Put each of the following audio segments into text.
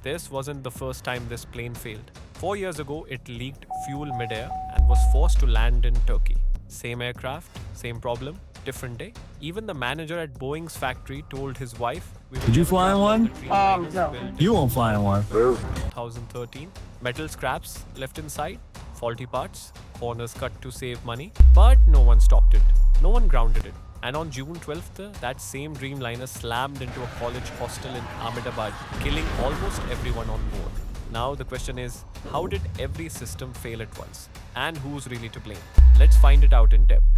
This wasn't the first time this plane failed. 4 years ago, it leaked fuel midair and was forced to land in Turkey. Same aircraft, same problem, different day. Even the manager at Boeing's factory told his wife, "We will Did you never fly in travel on one? the Dreamliners No. built You won't fly in one. 2013. Metal scraps left inside, faulty parts, corners cut to save money. But no one stopped it. No one grounded it. And on June 12th, that same Dreamliner slammed into a college hostel in Ahmedabad, killing almost everyone on board. Now the question is, how did every system fail at once? And who's really to blame? Let's find it out in depth.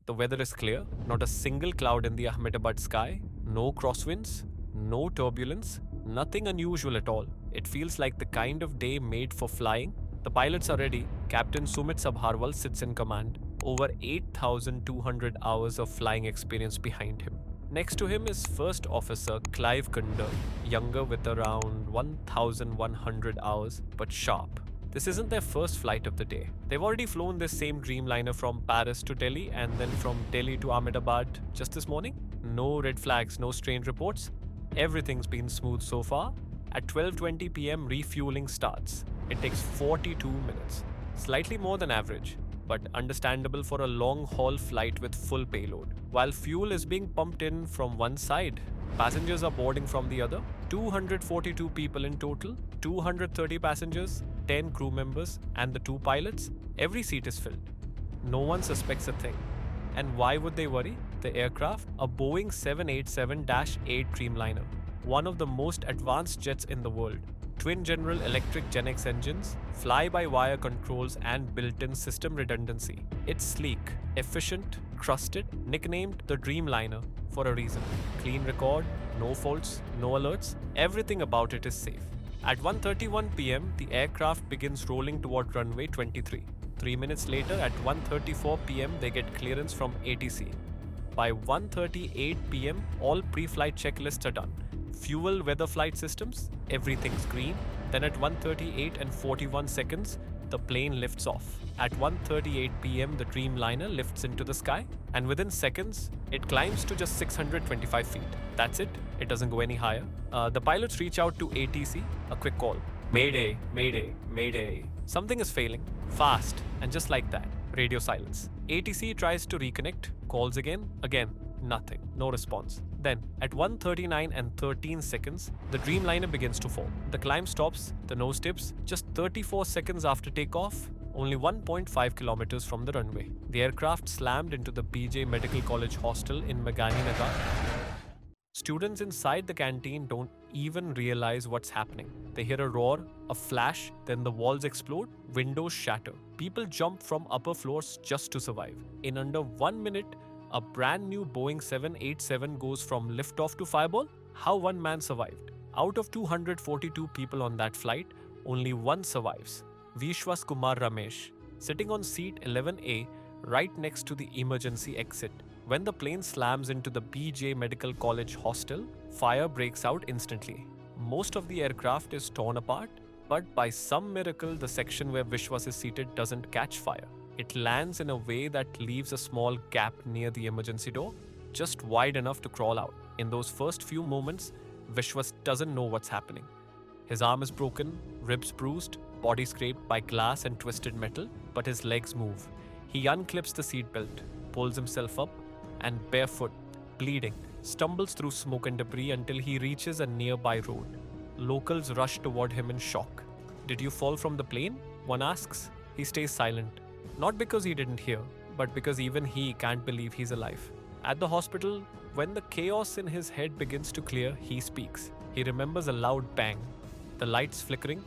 The weather is clear, not a single cloud in the Ahmedabad sky, no crosswinds, no turbulence, nothing unusual at all. It feels like the kind of day made for flying. The pilots are ready. Captain Sumit Sabharwal sits in command. Over 8,200 hours of flying experience behind him. Next to him is First Officer Clive Kunder, younger with around 1,100 hours, but sharp. This isn't their first flight of the day. They've already flown this same Dreamliner from Paris to Delhi and then from Delhi to Ahmedabad just this morning. No red flags, no strange reports. Everything's been smooth so far. At 12:20 p.m. refueling starts. It takes 42 minutes, slightly more than average, but understandable for a long-haul flight with full payload. While fuel is being pumped in from one side, passengers are boarding from the other. 242 people in total, 230 passengers, 10 crew members, and the 2 pilots. Every seat is filled. No one suspects a thing. And why would they worry? The aircraft, a Boeing 787-8 Dreamliner, one of the most advanced jets in the world. Twin General Electric Gen X engines, fly-by-wire controls and built-in system redundancy. It's sleek, efficient, trusted, nicknamed the Dreamliner for a reason. Clean record, no faults, no alerts, everything about it is safe. At 1:31 p.m., the aircraft begins rolling toward runway 23. 3 minutes later, at 1:34 p.m., they get clearance from ATC. By 1:38 p.m., all pre-flight checklists are done. Fuel, weather, flight systems, everything's green. Then at 1:38 and 41 seconds, the plane lifts off. At 1:38 p.m., the Dreamliner lifts into the sky, and within seconds, it climbs to just 625 feet. That's it. It doesn't go any higher. The pilots reach out to ATC, a quick call. Mayday, mayday, mayday. Something is failing, fast, and just like that, radio silence. ATC tries to reconnect, calls again, nothing, no response. Then, at 1:39 and 13 seconds, the Dreamliner begins to fall. The climb stops, the nose tips, just 34 seconds after takeoff, only 1.5 kilometers from the runway. The aircraft slammed into the BJ Medical College hostel in Megani Nagar. Students inside the canteen don't even realize what's happening. They hear a roar, a flash, then the walls explode, windows shatter. People jump from upper floors just to survive. In under 1 minute, a brand new Boeing 787 goes from liftoff to fireball. How one man survived? Out of 242 people on that flight, only one survives. Vishwas Kumar Ramesh, sitting on seat 11A, right next to the emergency exit. When the plane slams into the BJ Medical College hostel, fire breaks out instantly. Most of the aircraft is torn apart, but by some miracle, the section where Vishwas is seated doesn't catch fire. It lands in a way that leaves a small gap near the emergency door, just wide enough to crawl out. In those first few moments, Vishwas doesn't know what's happening. His arm is broken, ribs bruised, body scraped by glass and twisted metal, but his legs move. He unclips the seatbelt, pulls himself up, and barefoot, bleeding, stumbles through smoke and debris until he reaches a nearby road. Locals rush toward him in shock. "Did you fall from the plane?" one asks. He stays silent. Not because he didn't hear, but because even he can't believe he's alive. At the hospital, when the chaos in his head begins to clear, he speaks. He remembers a loud bang, the lights flickering,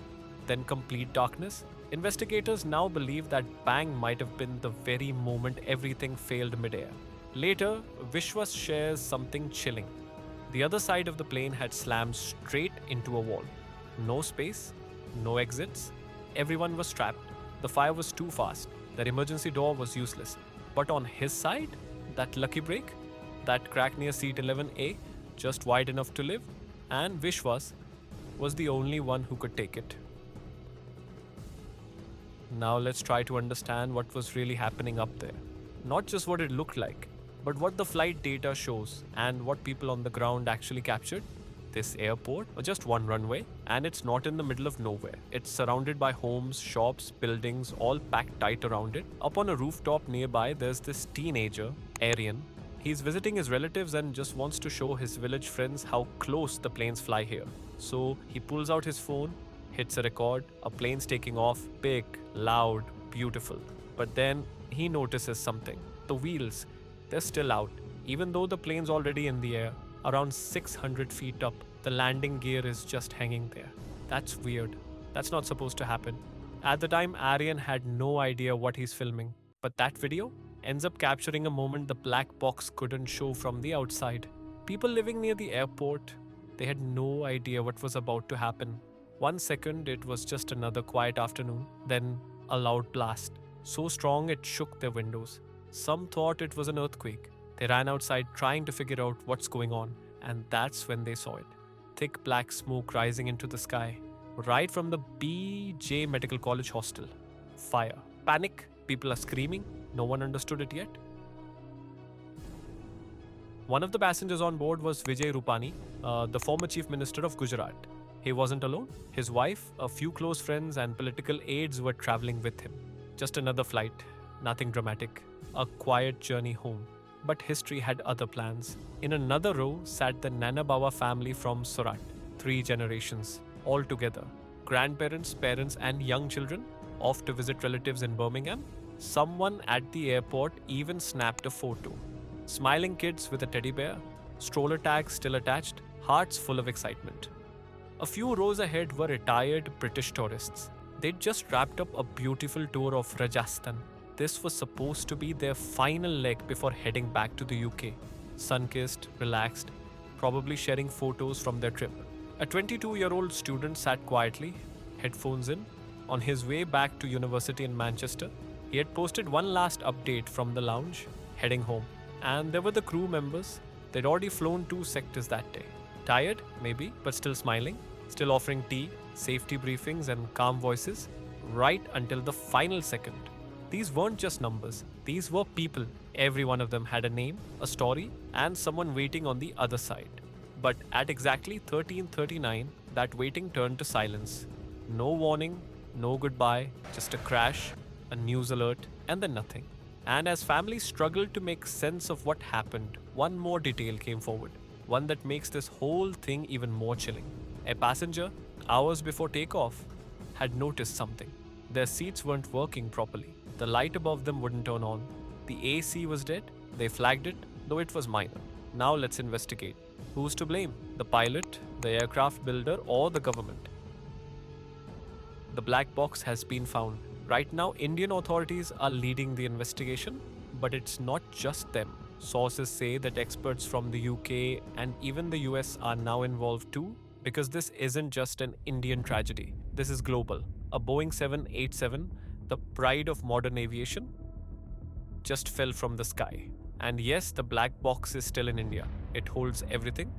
then complete darkness. Investigators now believe that bang might have been the very moment everything failed midair. Later, Vishwas shares something chilling. The other side of the plane had slammed straight into a wall. No space, no exits. Everyone was trapped. The fire was too fast. Their emergency door was useless. But on his side, that lucky break, that crack near seat 11A, just wide enough to live, and Vishwas was the only one who could take it. Now let's try to understand what was really happening up there. Not just what it looked like, but what the flight data shows and what people on the ground actually captured. this airport, or just one runway, and it's not in the middle of nowhere. It's surrounded by homes, shops, buildings, all packed tight around it. Up on a rooftop nearby, there's this teenager, Aryan. He's visiting his relatives and just wants to show his village friends how close the planes fly here. So he pulls out his phone, hits a record, a plane's taking off, big, loud, beautiful. But then he notices something. The wheels, they're still out. Even though the plane's already in the air, around 600 feet up, the landing gear is just hanging there. That's weird. That's not supposed to happen. At the time, Aryan had no idea what he's filming. But that video ends up capturing a moment the black box couldn't show from the outside. People living near the airport, they had no idea what was about to happen. 1 second, it was just another quiet afternoon. Then a loud blast. So strong it shook their windows. Some thought it was an earthquake. They ran outside trying to figure out what's going on, and that's when they saw it. Thick black smoke rising into the sky, right from the BJ Medical College hostel. Fire. Panic. People are screaming. No one understood it yet. One of the passengers on board was Vijay Rupani, the former Chief Minister of Gujarat. He wasn't alone. His wife, a few close friends, and political aides were traveling with him. Just another flight. Nothing dramatic. A quiet journey home. But history had other plans. In another row sat the Nanabawa family from Surat. 3 generations, all together. Grandparents, parents, and young children off to visit relatives in Birmingham. Someone at the airport even snapped a photo. Smiling kids with a teddy bear, stroller tags still attached, hearts full of excitement. A few rows ahead were retired British tourists. They'd just wrapped up a beautiful tour of Rajasthan. This was supposed to be their final leg before heading back to the UK. Sun-kissed, relaxed, probably sharing photos from their trip. A 22-year-old student sat quietly, headphones in. On his way back to university in Manchester, he had posted one last update from the lounge, heading home. And there were the crew members. They'd already flown 2 sectors that day. Tired, maybe, but still smiling, still offering tea, safety briefings, and calm voices, right until the final second. These weren't just numbers, these were people. Every one of them had a name, a story, and someone waiting on the other side. But at exactly 13:39, that waiting turned to silence. No warning, no goodbye, just a crash, a news alert, and then nothing. And as families struggled to make sense of what happened, one more detail came forward. One that makes this whole thing even more chilling. A passenger, hours before takeoff, had noticed something. Their seats weren't working properly. The light above them wouldn't turn on. The AC was dead. They flagged it, though it was minor. Now let's investigate. Who's to blame? The pilot, the aircraft builder, or the government? The black box has been found. Right now, Indian authorities are leading the investigation, but it's not just them. Sources say that experts from the UK and even the US are now involved too, because this isn't just an Indian tragedy. This is global. A Boeing 787, the pride of modern aviation, just fell from the sky. And yes, the black box is still in India. It holds everything.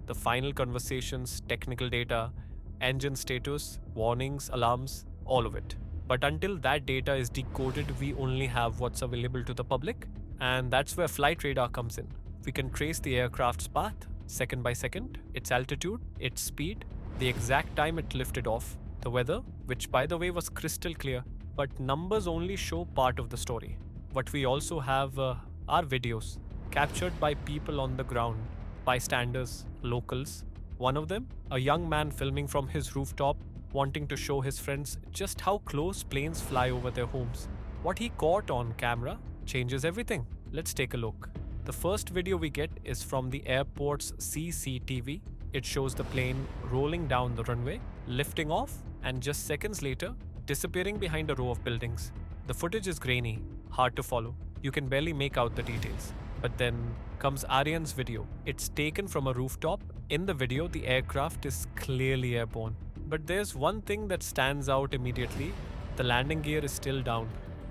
The final conversations, technical data, engine status, warnings, alarms, all of it. But until that data is decoded, we only have what's available to the public. And that's where flight radar comes in. We can trace the aircraft's path, second by second, its altitude, its speed, the exact time it lifted off, the weather, which by the way was crystal clear. But numbers only show part of the story. What we also have are videos, captured by people on the ground, bystanders, locals. One of them, a young man filming from his rooftop, wanting to show his friends just how close planes fly over their homes. What he caught on camera changes everything. Let's take a look. The first video we get is from the airport's CCTV. It shows the plane rolling down the runway, lifting off, and just seconds later, disappearing behind a row of buildings. The footage is grainy, hard to follow. You can barely make out the details. But then comes Aryan's video. It's taken from a rooftop. In the video, the aircraft is clearly airborne. But there's one thing that stands out immediately. The landing gear is still down.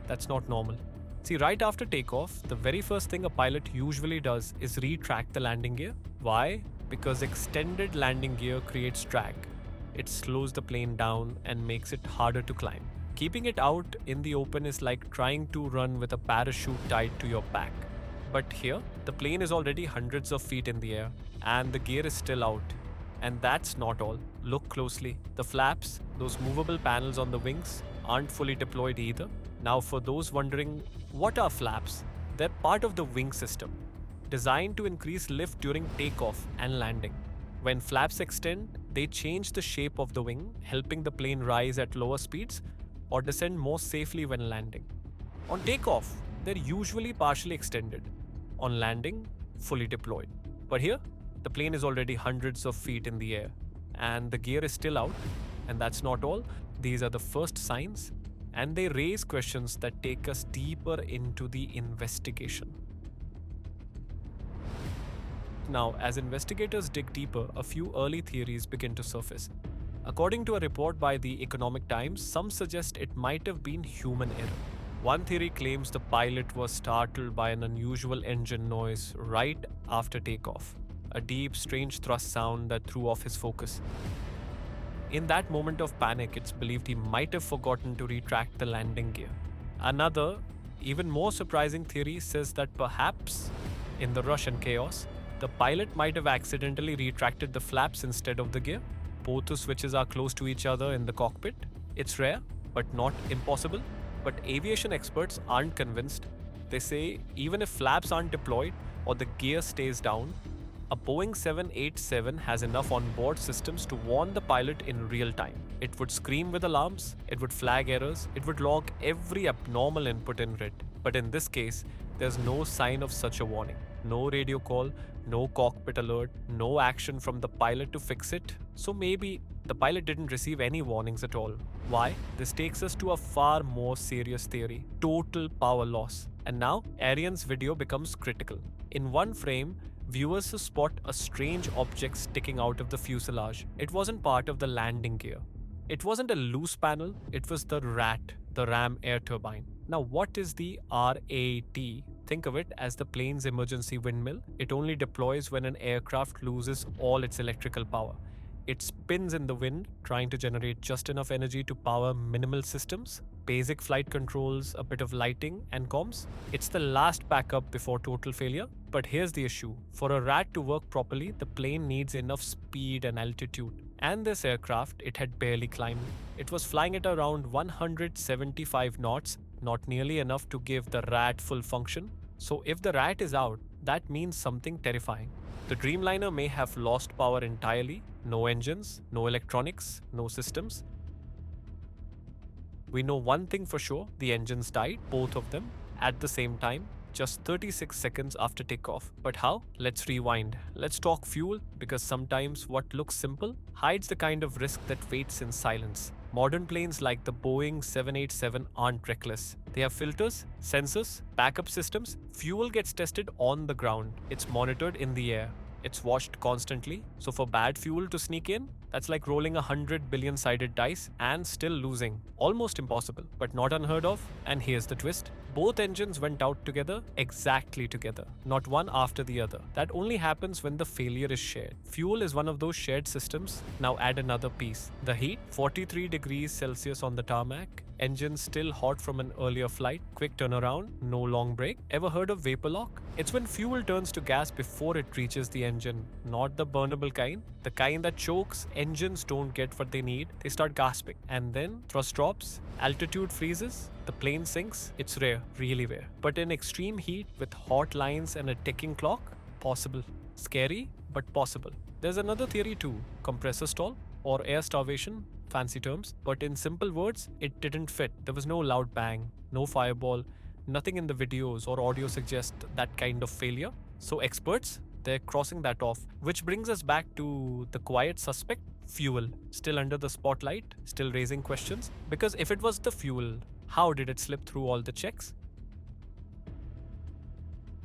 That's not normal. See, right after takeoff, the very first thing a pilot usually does is retract the landing gear. Why? Because extended landing gear creates drag. It slows the plane down and makes it harder to climb. Keeping it out in the open is like trying to run with a parachute tied to your back. But here, the plane is already hundreds of feet in the air and the gear is still out. And that's not all. Look closely. The flaps, those movable panels on the wings, aren't fully deployed either. Now, for those wondering, what are flaps? They're part of the wing system, designed to increase lift during takeoff and landing. When flaps extend, they change the shape of the wing, helping the plane rise at lower speeds or descend more safely when landing. On takeoff, they're usually partially extended. On landing, fully deployed. But here, the plane is already hundreds of feet in the air, and the gear is still out. And that's not all. These are the first signs, and they raise questions that take us deeper into the investigation. Now, as investigators dig deeper, a few early theories begin to surface. According to a report by the Economic Times, some suggest it might have been human error. One theory claims the pilot was startled by an unusual engine noise right after takeoff, a deep, strange thrust sound that threw off his focus. In that moment of panic, it's believed he might have forgotten to retract the landing gear. Another, even more surprising theory says that perhaps, in the rush and chaos, the pilot might have accidentally retracted the flaps instead of the gear. Both the switches are close to each other in the cockpit. It's rare, but not impossible. But aviation experts aren't convinced. They say even if flaps aren't deployed or the gear stays down, a Boeing 787 has enough onboard systems to warn the pilot in real time. It would scream with alarms, it would flag errors, it would log every abnormal input in red. But in this case, there's no sign of such a warning. No radio call, no cockpit alert, no action from the pilot to fix it. So maybe the pilot didn't receive any warnings at all. Why? This takes us to a far more serious theory: total power loss. And now, Arian's video becomes critical. In one frame, viewers spot a strange object sticking out of the fuselage. It wasn't part of the landing gear. It wasn't a loose panel, it was the RAT, the ram air turbine. Now, what is the RAT? Think of it as the plane's emergency windmill. It only deploys when an aircraft loses all its electrical power. It spins in the wind, trying to generate just enough energy to power minimal systems, basic flight controls, a bit of lighting, and comms. It's the last backup before total failure. But here's the issue. For a RAT to work properly, the plane needs enough speed and altitude. And this aircraft, it had barely climbed. It was flying at around 175 knots, not nearly enough to give the RAT full function. So if the RAT is out, that means something terrifying. The Dreamliner may have lost power entirely. No engines, no electronics, no systems. We know one thing for sure: the engines died, both of them, at the same time, just 36 seconds after takeoff. But how? Let's rewind. Let's talk fuel, because sometimes what looks simple hides the kind of risk that waits in silence. Modern planes like the Boeing 787 aren't reckless. They have filters, sensors, backup systems. Fuel gets tested on the ground. It's monitored in the air. It's washed constantly. So for bad fuel to sneak in, that's like rolling 100 billion-sided dice and still losing. Almost impossible, but not unheard of. And here's the twist. Both engines went out together, exactly together, not one after the other. That only happens when the failure is shared. Fuel is one of those shared systems. Now add another piece. The heat, 43 degrees Celsius on the tarmac. Engine still hot from an earlier flight, quick turnaround, no long break. Ever heard of vapor lock? It's when fuel turns to gas before it reaches the engine. Not the burnable kind, the kind that chokes. Engines don't get what they need, they start gasping. And then thrust drops, altitude freezes, the plane sinks. It's rare, really rare. But in extreme heat with hot lines and a ticking clock, possible. Scary, but possible. There's another theory too: compressor stall or air starvation. Fancy terms, but in simple words, it didn't fit. There was no loud bang, no fireball, nothing in the videos or audio suggests that kind of failure. So experts, they're crossing that off, which brings us back to the quiet suspect: fuel. Still under the spotlight, still raising questions, because if it was the fuel, how did it slip through all the checks?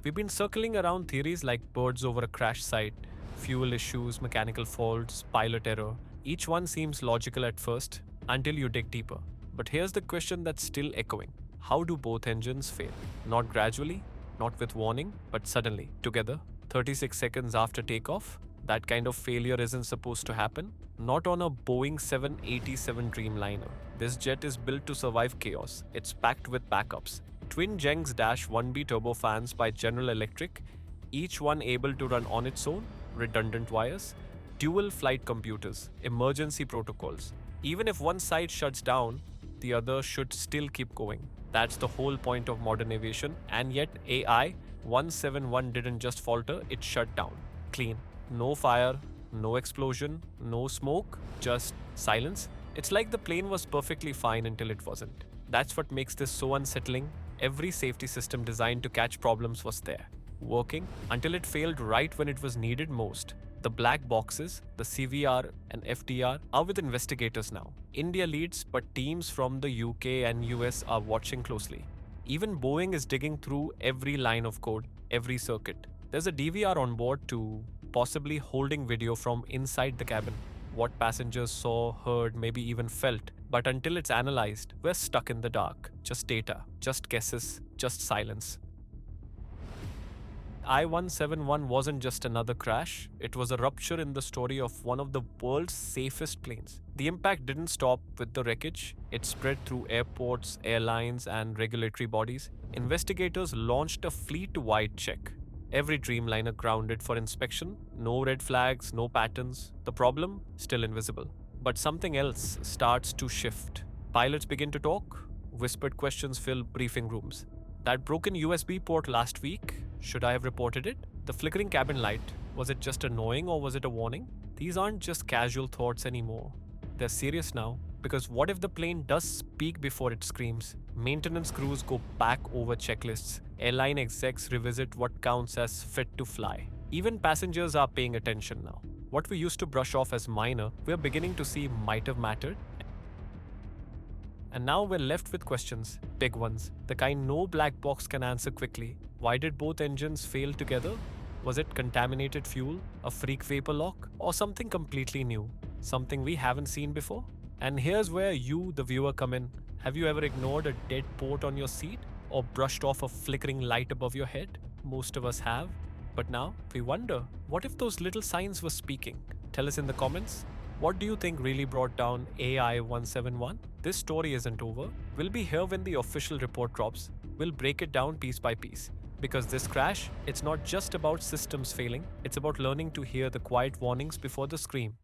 We've been circling around theories like birds over a crash site, fuel issues, mechanical faults, pilot error. Each one seems logical at first, until you dig deeper. But here's the question that's still echoing. How do both engines fail? Not gradually, not with warning, but suddenly, together, 36 seconds after takeoff? That kind of failure isn't supposed to happen. Not on a Boeing 787 Dreamliner. This jet is built to survive chaos. It's packed with backups. Twin Jenks -1B turbofans by General Electric, each one able to run on its own, redundant wires, dual flight computers, emergency protocols. Even if one side shuts down, the other should still keep going. That's the whole point of modern aviation, and yet AI 171 didn't just falter, it shut down. Clean. No fire, no explosion, no smoke, just silence. It's like the plane was perfectly fine until it wasn't. That's what makes this so unsettling. Every safety system designed to catch problems was there, working until it failed right when it was needed most. The black boxes, the CVR and FDR are with investigators now. India leads, but teams from the UK and US are watching closely. Even Boeing is digging through every line of code, every circuit. There's a DVR on board too, possibly holding video from inside the cabin. What passengers saw, heard, maybe even felt. But until it's analyzed, we're stuck in the dark. Just data, just guesses, just silence. I-171 wasn't just another crash, it was a rupture in the story of one of the world's safest planes. The impact didn't stop with the wreckage, it spread through airports, airlines, and regulatory bodies. Investigators launched a fleet-wide check. Every Dreamliner grounded for inspection, no red flags, no patterns. The problem? Still invisible. But something else starts to shift. Pilots begin to talk, whispered questions fill briefing rooms. That broken USB port last week, should I have reported it? The flickering cabin light, was it just annoying or was it a warning? These aren't just casual thoughts anymore. They're serious now, because what if the plane does speak before it screams? Maintenance crews go back over checklists. Airline execs revisit what counts as fit to fly. Even passengers are paying attention now. What we used to brush off as minor, we're beginning to see might have mattered. And now we're left with questions, big ones, the kind no black box can answer quickly. Why did both engines fail together? Was it contaminated fuel, a freak vapor lock, or something completely new? Something we haven't seen before? And here's where you, the viewer, come in. Have you ever ignored a dead port on your seat? Or brushed off a flickering light above your head? Most of us have. But now, we wonder, what if those little signs were speaking? Tell us in the comments. What do you think really brought down AI-171? This story isn't over. We'll be here when the official report drops. We'll break it down piece by piece. Because this crash, it's not just about systems failing, it's about learning to hear the quiet warnings before the scream.